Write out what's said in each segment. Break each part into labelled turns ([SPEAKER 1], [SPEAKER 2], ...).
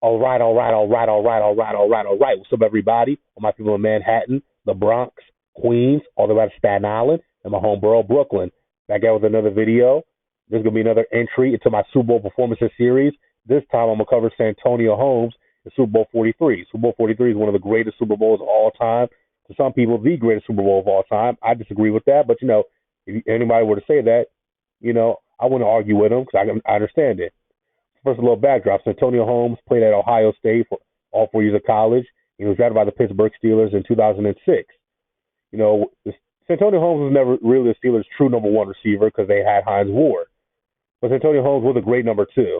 [SPEAKER 1] All right, all right, all right, all right, all right, all right, all right. What's up, everybody? All my people in Manhattan, the Bronx, Queens, all the way to Staten Island, and my home borough, Brooklyn. Back out with another video. There's going to be another entry into my Super Bowl performances series. This time, I'm going to cover Santonio Holmes in Super Bowl 43. Super Bowl 43 is one of the greatest Super Bowls of all time. To some people, the greatest Super Bowl of all time. I disagree with that, but, if anybody were to say that, I wouldn't argue with them because I understand it. First, a little backdrop. Santonio Holmes played at Ohio State for all 4 years of college. He was drafted by the Pittsburgh Steelers in 2006. Santonio Holmes was never really the Steelers' true number one receiver because they had Hines Ward. But Santonio Holmes was a great number two.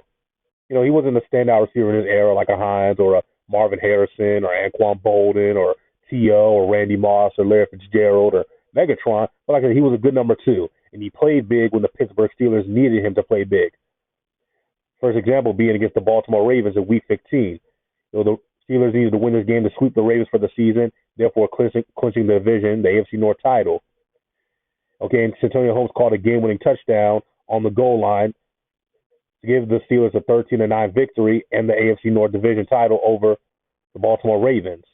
[SPEAKER 1] He wasn't a standout receiver in his era like a Hines or a Marvin Harrison or Anquan Bolden or T.O. or Randy Moss or Larry Fitzgerald or Megatron. But like I said, he was a good number two, and he played big when the Pittsburgh Steelers needed him to play big. First example being against the Baltimore Ravens in Week 15. The Steelers needed to win this game to sweep the Ravens for the season, therefore clinching the division, the AFC North title. Okay, and Santonio Holmes called a game-winning touchdown on the goal line to give the Steelers a 13-9 victory and the AFC North division title over the Baltimore Ravens.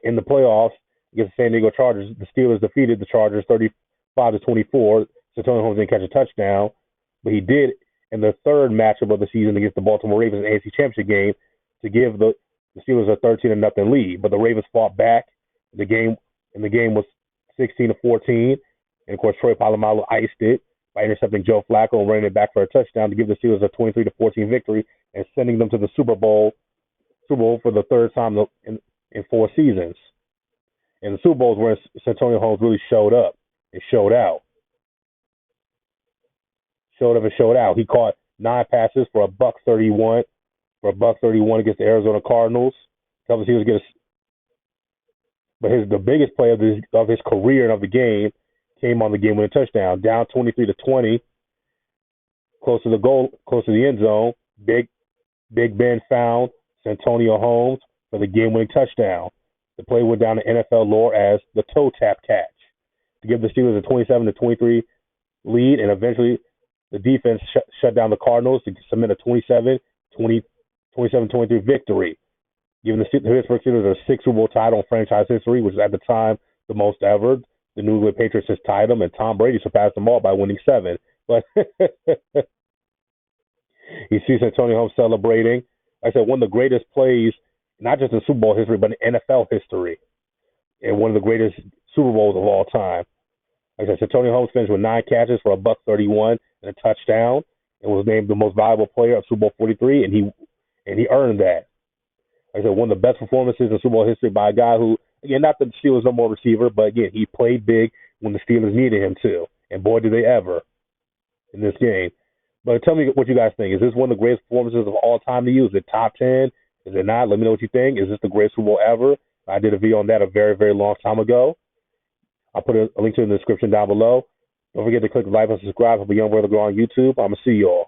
[SPEAKER 1] In the playoffs against the San Diego Chargers, the Steelers defeated the Chargers 35-24. Santonio Holmes didn't catch a touchdown, but he did in the third matchup of the season against the Baltimore Ravens in the AFC Championship game to give the Steelers a 13-0 lead. But the Ravens fought back. The game was 16-14, and of course Troy Polamalu iced it by intercepting Joe Flacco and running it back for a touchdown to give the Steelers a 23-14 victory and sending them to the Super Bowl for the third time in 4 seasons. And the Super Bowls where Santonio Holmes really showed up and showed out. Showed out. He caught 9 passes for $131 against the Arizona Cardinals. But the biggest play of his career and of the game came on the game-winning touchdown. Down 23-20, close to the end zone. Big Ben found Santonio Holmes for the game-winning touchdown. The play went down to NFL lore as the toe tap catch to give the Steelers a 27-23 lead, and eventually the defense shut down the Cardinals to submit a 27-23 victory, giving the Pittsburgh Steelers a 6th Super Bowl title in franchise history, which is at the time the most ever. The New England Patriots just tied them, and Tom Brady surpassed them all by winning 7. But you see Santonio Holmes celebrating. Like I said, one of the greatest plays, not just in Super Bowl history, but in NFL history, and one of the greatest Super Bowls of all time. Like I said, Santonio Holmes finished with 9 catches for $131 and a touchdown, and was named the most valuable player of Super Bowl 43, and he earned that. Like I said, one of the best performances in Super Bowl history by a guy who, again, not the Steelers' number one receiver, but again, he played big when the Steelers needed him to, and boy, did they ever in this game. But tell me what you guys think. Is this one of the greatest performances of all time to you? Is it top 10? Is it not? Let me know what you think. Is this the greatest Super Bowl ever? I did a video on that a very, very long time ago. I'll put a link to it in the description down below. Don't forget to click like and subscribe. I'll be Young Brother Grow on YouTube. I'm going to see you all.